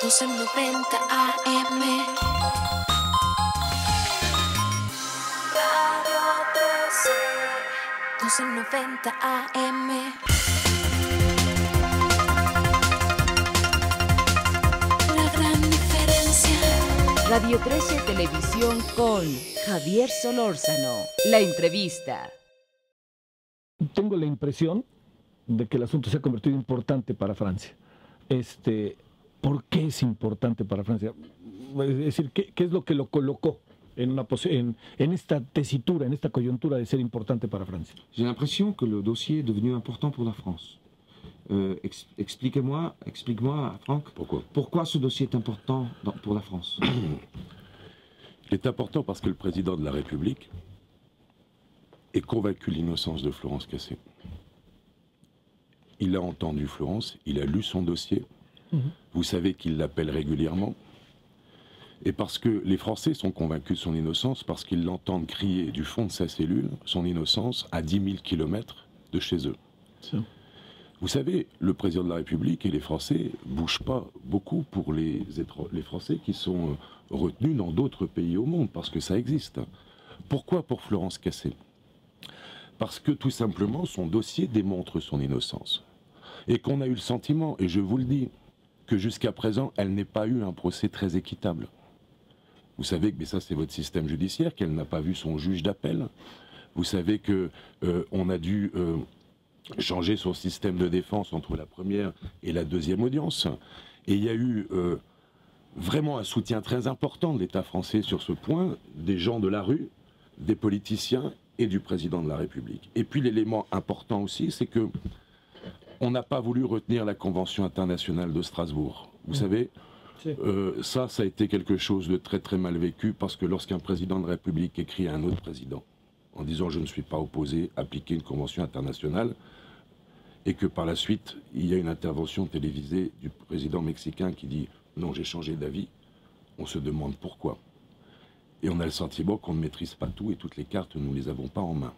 1290 AM. Radio 13. 1290 AM. La gran diferencia. Radio 13 Televisión con Javier Solórzano. La entrevista. Tengo la impresión de que el asunto se ha convertido importante para Francia. ¿Por qué es importante para Francia? Es decir, ¿qué es lo que lo colocó en esta tesitura, en esta coyuntura de ser importante para Francia? J'ai l'impression que le dossier est devenu important pour la France. Explique-moi, Franck, pourquoi ce dossier est important pour la France? Il est important parce que le président de la République est convaincu de l'innocence de Florence Cassé. Il a entendu Florence, il a lu son dossier. Vous savez qu'il l'appelle régulièrement. Et parce que les Français sont convaincus de son innocence, parce qu'ils l'entendent crier du fond de sa cellule, son innocence, à 10 000 kilomètres de chez eux. Vous savez, le président de la République et les Français ne bougent pas beaucoup pour les Français qui sont retenus dans d'autres pays au monde, parce que ça existe. Pourquoi pour Florence Cassé? Parce que tout simplement, son dossier démontre son innocence. Et qu'on a eu le sentiment, et je vous le dis, que jusqu'à présent, elle n'ait pas eu un procès très équitable. Vous savez que, mais ça c'est votre système judiciaire, qu'elle n'a pas vu son juge d'appel. Vous savez que on a dû changer son système de défense entre la première et la deuxième audience. Et il y a eu vraiment un soutien très important de l'État français sur ce point, des gens de la rue, des politiciens et du président de la République. Et puis l'élément important aussi, c'est que on n'a pas voulu retenir la Convention internationale de Strasbourg. Vous savez, ça a été quelque chose de très très mal vécu, parce que lorsqu'un président de la République écrit à un autre président en disant « je ne suis pas opposé à appliquer une convention internationale », et que par la suite, il y a une intervention télévisée du président mexicain qui dit « non, j'ai changé d'avis », on se demande pourquoi. Et on a le sentiment qu'on ne maîtrise pas tout et toutes les cartes, nous ne les avons pas en main.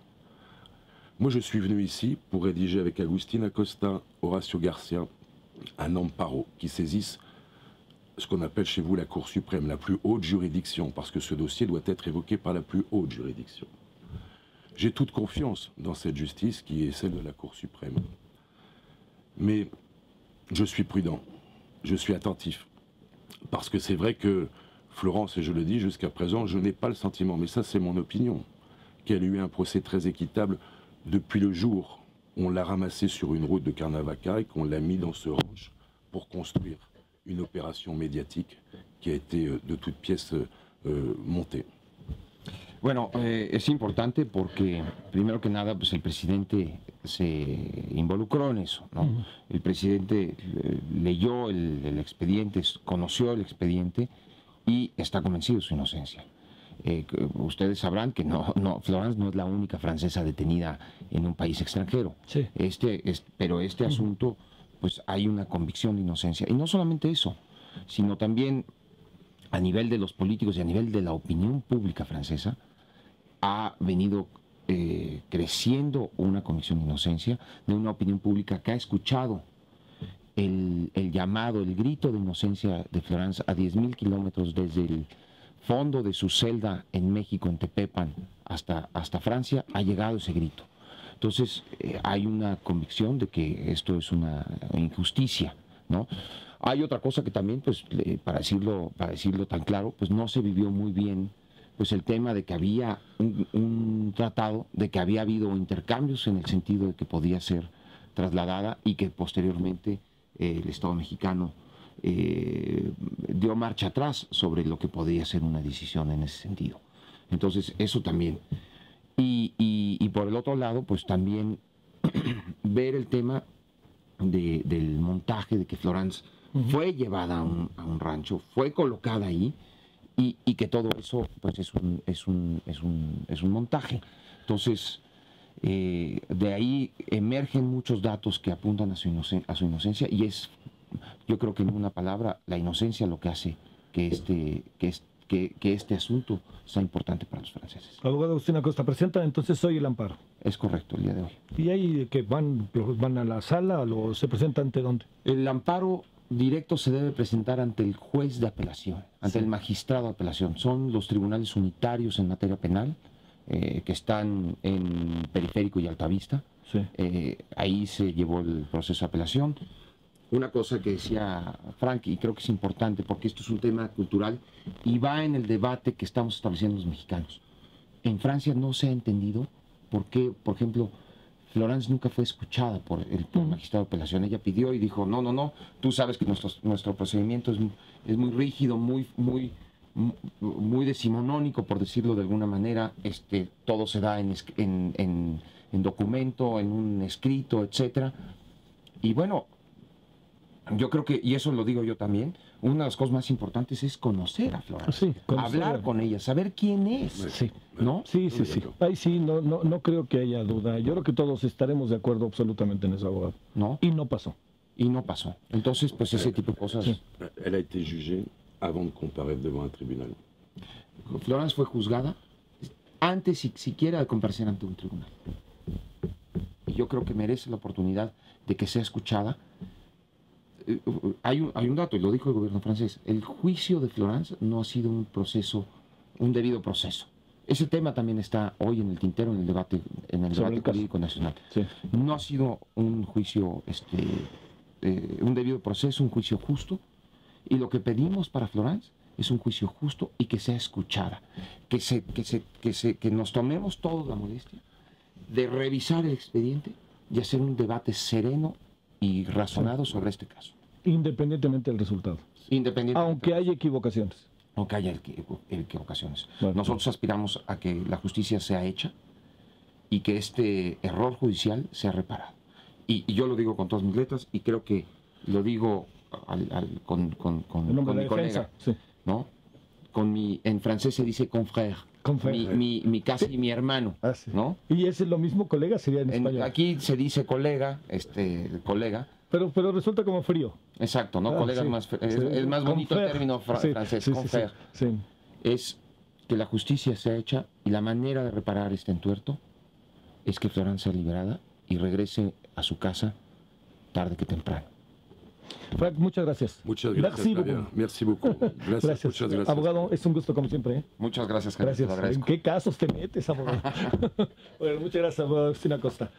Moi, je suis venu ici pour rédiger avec Agustín Acosta, Horacio Garcia, un amparo qui saisisse ce qu'on appelle chez vous la Cour suprême, la plus haute juridiction, parce que ce dossier doit être évoqué par la plus haute juridiction. J'ai toute confiance dans cette justice qui est celle de la Cour suprême. Mais je suis prudent, je suis attentif, parce que c'est vrai que Florence, et je le dis jusqu'à présent, je n'ai pas le sentiment, mais ça c'est mon opinion, qu'elle a eu un procès très équitable depuis le jour où on l'a ramassée sur une route de Cuernavaca et qu'on l'a mis dans ce ranch pour construire une opération médiatique qui a été de toutes pièces montée. Bueno, es importante porque, primero que nada, pues el presidente se involucró en eso, ¿no? El presidente leyó el expediente, conoció el expediente y está convencido de su inocencia. Ustedes sabrán que Florence no es la única francesa detenida en un país extranjero. Sí. Pero este asunto, pues hay una convicción de inocencia. Y no solamente eso, sino también a nivel de los políticos y a nivel de la opinión pública francesa, ha venido creciendo una convicción de inocencia, de una opinión pública que ha escuchado el llamado, el grito de inocencia de Florence a 10.000 kilómetros desde el fondo de su celda en México, en Tepepan, hasta Francia, ha llegado ese grito. Entonces hay una convicción de que esto es una injusticia, ¿no? Hay otra cosa que también, pues, para decirlo tan claro, pues no se vivió muy bien, pues el tema de que había un tratado, de que había habido intercambios en el sentido de que podía ser trasladada y que posteriormente el Estado mexicano dio marcha atrás sobre lo que podría ser una decisión en ese sentido. Entonces, eso también. Y por el otro lado, pues también ver el tema del montaje, de que Florence fue llevada a un rancho, fue colocada ahí, y que todo eso pues es un montaje. Entonces, de ahí emergen muchos datos que apuntan a su inocencia, y es, yo creo que en una palabra, la inocencia lo que hace que este asunto sea importante para los franceses. Abogado Agustín Acosta, presenta entonces hoy el amparo. Es correcto, el día de hoy. ¿Y ahí que van a la sala o se presenta ante dónde? El amparo directo se debe presentar ante el juez de apelación, ante el magistrado de apelación. Son los tribunales unitarios en materia penal que están en Periférico y Altavista. Sí. Ahí se llevó el proceso de apelación. Una cosa que decía Frank, y creo que es importante porque esto es un tema cultural y va en el debate que estamos estableciendo los mexicanos. En Francia no se ha entendido por qué, por ejemplo, Florence nunca fue escuchada por el magistrado de apelación. Ella pidió y dijo, no, tú sabes que nuestro procedimiento es muy rígido, muy decimonónico, por decirlo de alguna manera. Todo se da en documento, en un escrito, etcétera. Y bueno, yo creo que, y eso lo digo yo también, una de las cosas más importantes es conocer a Florence, Sí, hablar con ella, saber quién es, Sí. ¿no? Sí. Ahí sí, no creo que haya duda. Yo creo que todos estaremos de acuerdo absolutamente en eso, abogado. ¿No? Y no pasó. Y no pasó. Entonces, pues ese tipo de cosas. Sí. Elle a été jugée avant de comparaître devant un tribunal. Florence fue juzgada antes siquiera de comparecer ante un tribunal. Y yo creo que merece la oportunidad de que sea escuchada. Hay un dato, y lo dijo el gobierno francés, el juicio de Florence no ha sido un debido proceso. Ese tema también está hoy en el tintero, en el debate jurídico nacional. Sí. No ha sido un juicio, un debido proceso, un juicio justo, y lo que pedimos para Florence es un juicio justo y que sea escuchada, que nos tomemos todos la molestia de revisar el expediente y hacer un debate sereno y razonado sobre este caso. Independientemente del resultado. Independientemente. Aunque haya equivocaciones. Aunque haya equivocaciones. Bueno. Nosotros aspiramos a que la justicia sea hecha y que este error judicial sea reparado. Y yo lo digo con todas mis letras y creo que lo digo con En nombre de mi la defensa. colega, Sí. ¿no? En francés se dice confrère. Confrère. Mi casi mi hermano, Ah, sí. ¿no? Y ese es lo mismo, colega, sería en español. Aquí se dice colega, colega. Pero resulta como frío. Exacto, ¿no? Ah, colega sí, es más bonito el Confrère. término Sí, francés, sí, confrère. sí. Es que la justicia sea hecha y la manera de reparar este entuerto es que Florence sea liberada y regrese a su casa tarde que temprano. Frank, muchas gracias. Muchas gracias, Merci Javier. beaucoup. Merci beaucoup. Gracias. Muchas gracias. Abogado, es un gusto como siempre. ¿Eh? Muchas gracias, Javier, te Gracias. lo ¿En agradezco. qué casos te metes, abogado? Bueno, muchas gracias, abogado Agustín Acosta.